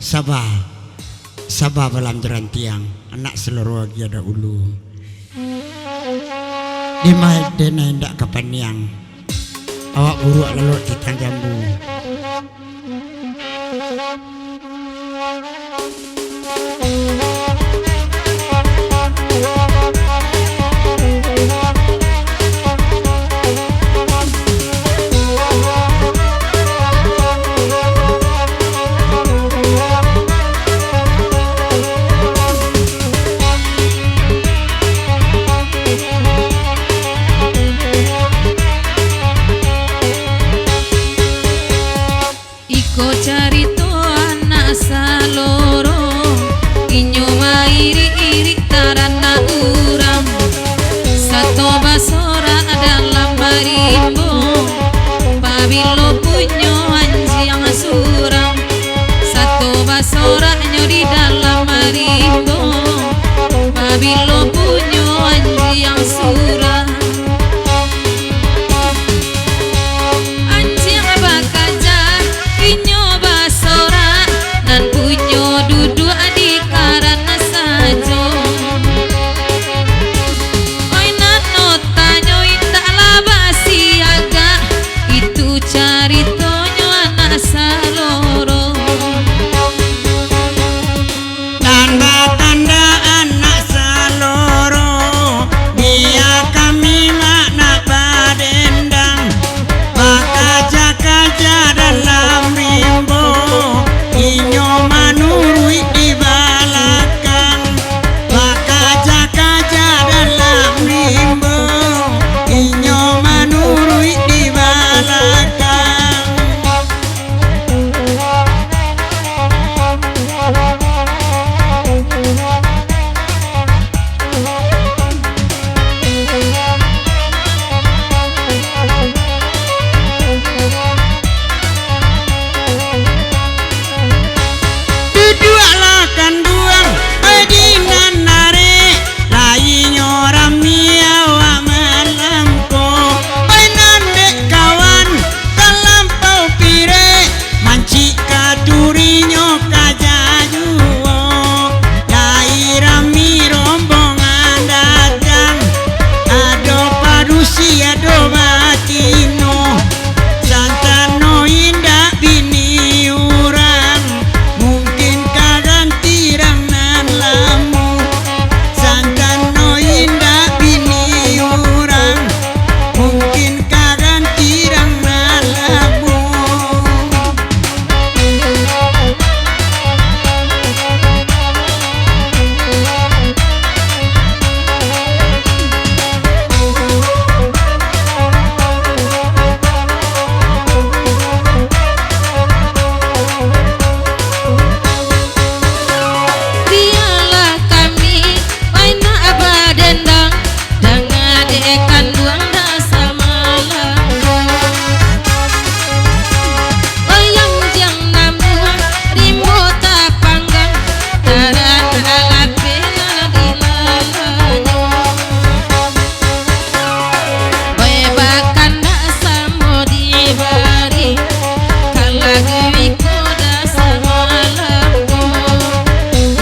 Sabah Sabah balam jaran tiang anak seluruh lagi ada ulu di mai dena ndak kapaniang awak buruk lalu titang jambu Carito anak saloro inyo mairi-iri tarana urang satu basora dalam marimbo pabilo punyo anjiang surang satu basora nyo di dalam marimbo pabilo punyo anjiang surang duduk di karana sajo oi nano tanyo indah labasi aga itu caritonyo anak saloro tanda-tanda anak saloro dia kami makna padendang bakaja-kaja dalam rimbo inyo manurui di balakang bakaja-kaja dalam rimbo inyo manurui di balakang duduaklah kanduang adinan nare lainyo rami awak malamko oi nande kawan kalampau pire manci katurinyo kajajuo dai rami rombongan datang ado padusi ado batino santano indah bini urang mungkin kaganti rangan lamu santano indah bini urang mungkin kaganti rangan lamu dialah kami aina abadendang dengan dekan duang dasa malam oyang jang namu rimbo tapanggang taran alapena dilalanya oy bakan dasa mo dibari kalagi ko dasa malam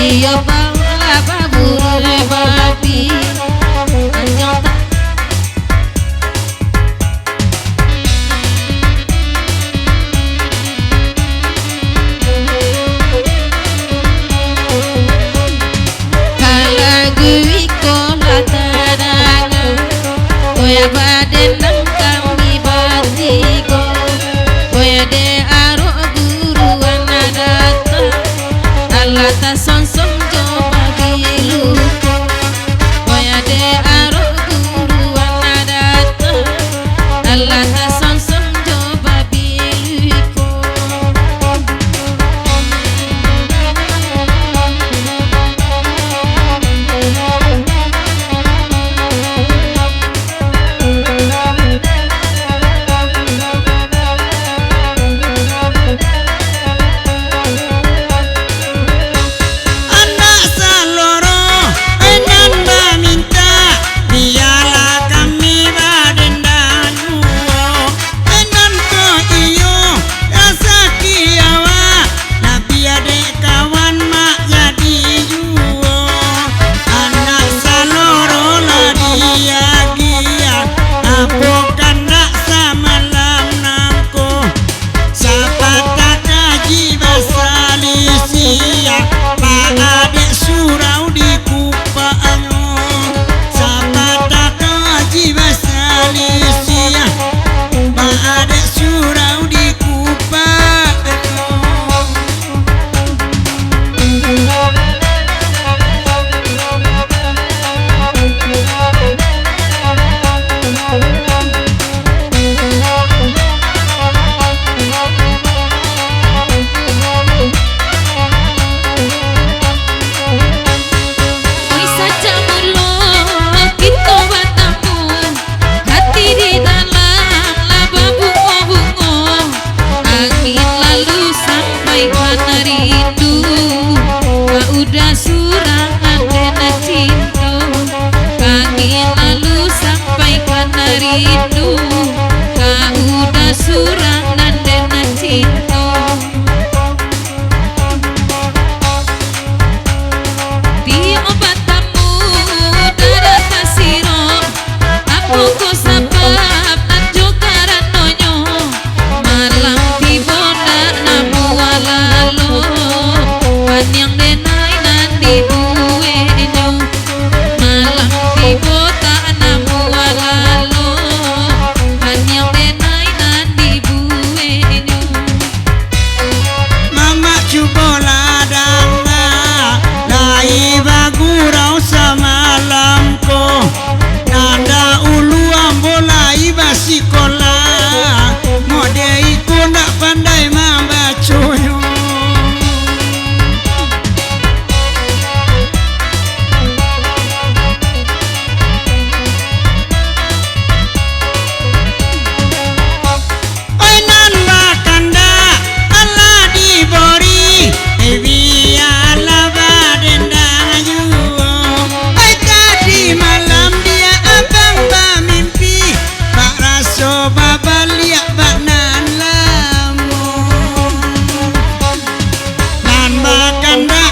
iyo pala baburu babi anyota kalagi ko latadanga oya badendang kami batigo oya de aro guru anadata alata sonsong coba biluko oya de aro guru anadata alata sonsong coba biluko Anda